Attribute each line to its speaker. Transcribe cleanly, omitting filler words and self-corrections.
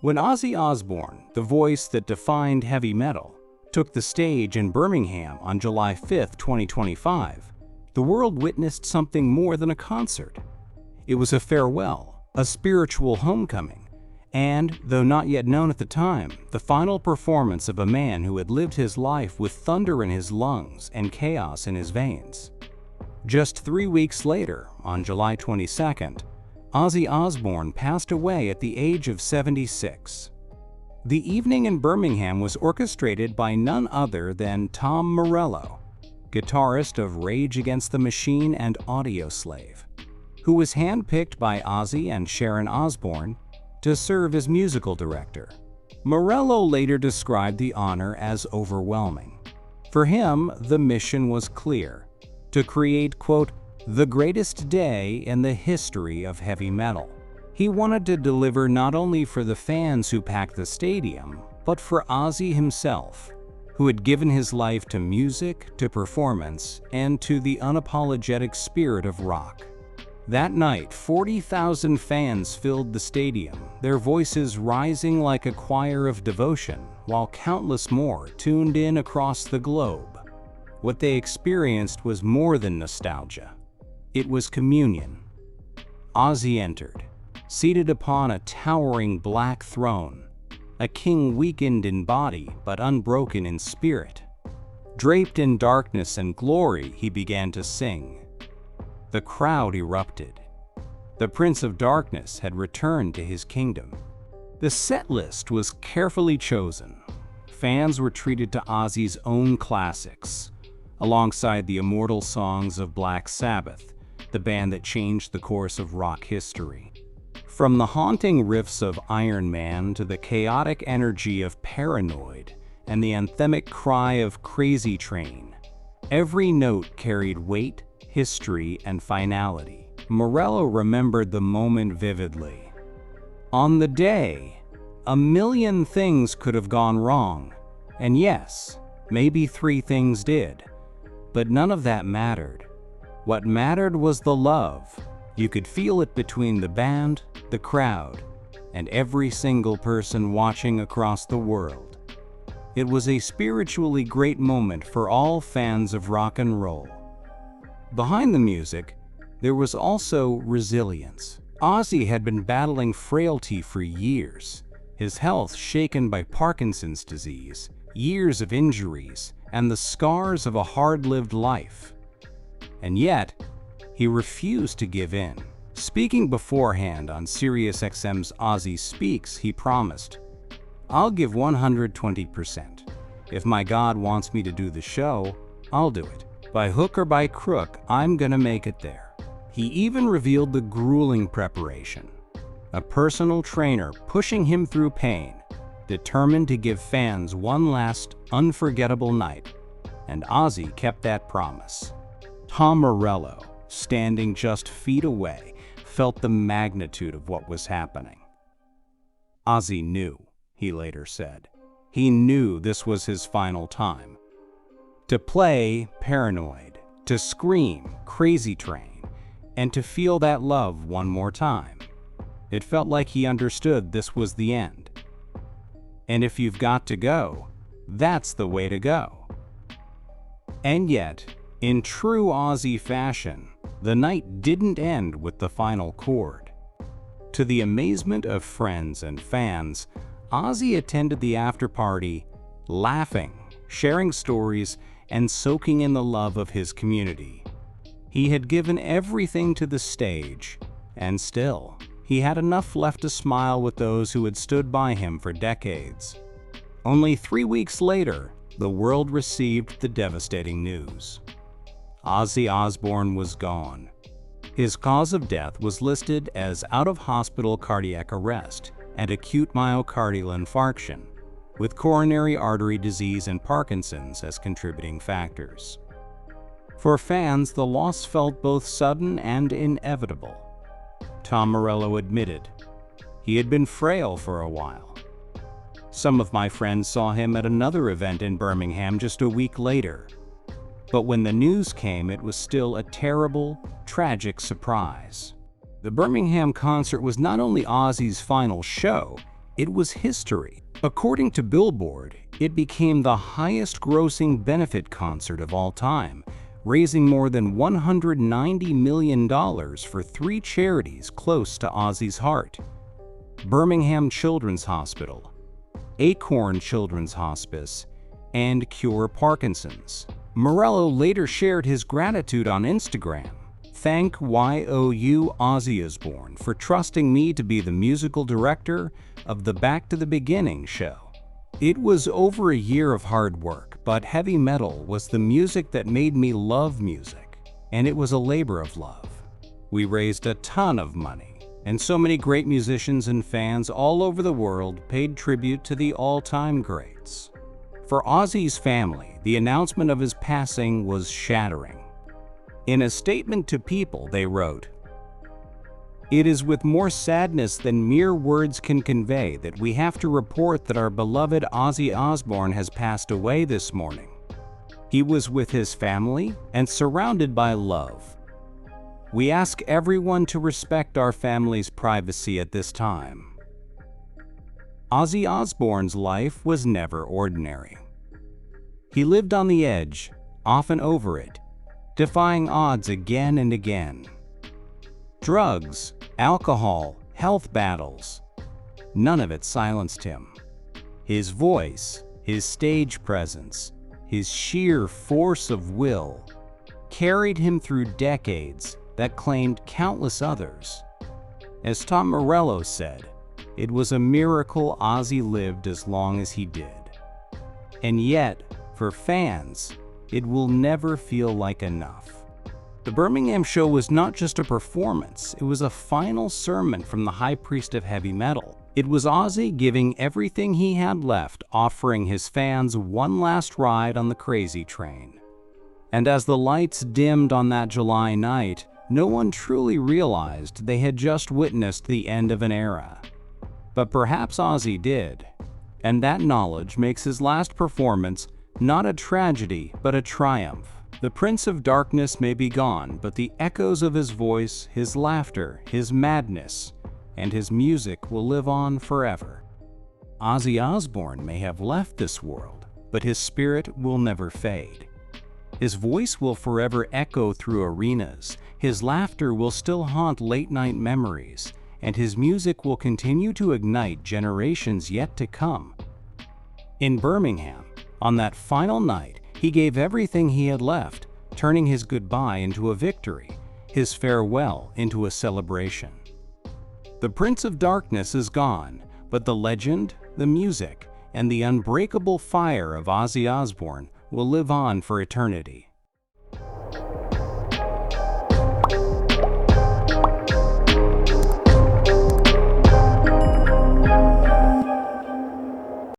Speaker 1: When Ozzy Osbourne, the voice that defined heavy metal, took the stage in Birmingham on July 5, 2025, the world witnessed something more than a concert. It was a farewell, a spiritual homecoming, and, though not yet known at the time, the final performance of a man who had lived his life with thunder in his lungs and chaos in his veins. Just 3 weeks later, on July 22nd, Ozzy Osbourne passed away at the age of 76. The evening in Birmingham was orchestrated by none other than Tom Morello, guitarist of Rage Against the Machine and Audioslave, who was handpicked by Ozzy and Sharon Osbourne to serve as musical director. Morello later described the honor as overwhelming. For him, the mission was clear: to create, quote, "the greatest day in the history of heavy metal." He wanted to deliver not only for the fans who packed the stadium, but for Ozzy himself, who had given his life to music, to performance, and to the unapologetic spirit of rock. That night, 40,000 fans filled the stadium, their voices rising like a choir of devotion, while countless more tuned in across the globe. What they experienced was more than nostalgia. It was communion. Ozzy entered, seated upon a towering black throne, a king weakened in body but unbroken in spirit. Draped in darkness and glory, he began to sing. The crowd erupted. The Prince of Darkness had returned to his kingdom. The set list was carefully chosen. Fans were treated to Ozzy's own classics, alongside the immortal songs of Black Sabbath, the band that changed the course of rock history. From the haunting riffs of Iron Man to the chaotic energy of Paranoid and the anthemic cry of Crazy Train, every note carried weight, history, and finality. Morello remembered the moment vividly. On the day, a million things could have gone wrong, and yes, maybe 3 things did, but none of that mattered. What mattered was the love. You could feel it between the band, the crowd, and every single person watching across the world. It was a spiritually great moment for all fans of rock and roll. Behind the music, there was also resilience. Ozzy had been battling frailty for years, his health shaken by Parkinson's disease, years of injuries, and the scars of a hard-lived life. And yet, he refused to give in. Speaking beforehand on SiriusXM's Ozzy Speaks, he promised, "I'll give 120%. If my God wants me to do the show, I'll do it. By hook or by crook, I'm gonna make it there." He even revealed the grueling preparation. A personal trainer pushing him through pain, determined to give fans one last unforgettable night. And Ozzy kept that promise. Tom Morello, standing just feet away, felt the magnitude of what was happening. Ozzy knew, he later said. He knew this was his final time. To play Paranoid, to scream Crazy Train, and to feel that love one more time. It felt like he understood this was the end. And if you've got to go, that's the way to go. And yet, in true Ozzy fashion, the night didn't end with the final chord. To the amazement of friends and fans, Ozzy attended the after-party, laughing, sharing stories, and soaking in the love of his community. He had given everything to the stage, and still, he had enough left to smile with those who had stood by him for decades. Only 3 weeks later, the world received the devastating news. Ozzy Osbourne was gone. His cause of death was listed as out-of-hospital cardiac arrest and acute myocardial infarction, with coronary artery disease and Parkinson's as contributing factors. For fans, the loss felt both sudden and inevitable. Tom Morello admitted, he had been frail for a while. Some of my friends saw him at another event in Birmingham just a week later. But when the news came, it was still a terrible, tragic surprise. The Birmingham concert was not only Ozzy's final show, It was history. According to Billboard, it became the highest-grossing benefit concert of all time, raising more than $190 million for 3 charities close to Ozzy's heart: Birmingham Children's Hospital, Acorn Children's Hospice, and Cure Parkinson's. Morello later shared his gratitude on Instagram. "Thank you Ozzy Osbourne for trusting me to be the musical director of the Back to the Beginning show. It was over a year of hard work, but heavy metal was the music that made me love music, and it was a labor of love. We raised a ton of money, and so many great musicians and fans all over the world paid tribute to the all-time greats." For Ozzy's family, the announcement of his passing was shattering. In a statement to People, they wrote, "It is with more sadness than mere words can convey that we have to report that our beloved Ozzy Osbourne has passed away this morning. He was with his family and surrounded by love. We ask everyone to respect our family's privacy at this time." Ozzy Osbourne's life was never ordinary. He lived on the edge, often over it, defying odds again and again. Drugs, alcohol, health battles, none of it silenced him. His voice, his stage presence, his sheer force of will carried him through decades that claimed countless others. As Tom Morello said, "It was a miracle Ozzy lived as long as he did." And yet, for fans, it will never feel like enough. The Birmingham show was not just a performance, it was a final sermon from the high priest of heavy metal. It was Ozzy giving everything he had left, offering his fans one last ride on the crazy train. And as the lights dimmed on that July night, no one truly realized they had just witnessed the end of an era. But perhaps Ozzy did, and that knowledge makes his last performance not a tragedy, but a triumph. The Prince of Darkness may be gone, but the echoes of his voice, his laughter, his madness, and his music will live on forever. Ozzy Osbourne may have left this world, but his spirit will never fade. His voice will forever echo through arenas, his laughter will still haunt late-night memories, and his music will continue to ignite generations yet to come. In Birmingham, on that final night, he gave everything he had left, turning his goodbye into a victory, his farewell into a celebration. The Prince of Darkness is gone, but the legend, the music, and the unbreakable fire of Ozzy Osbourne will live on for eternity.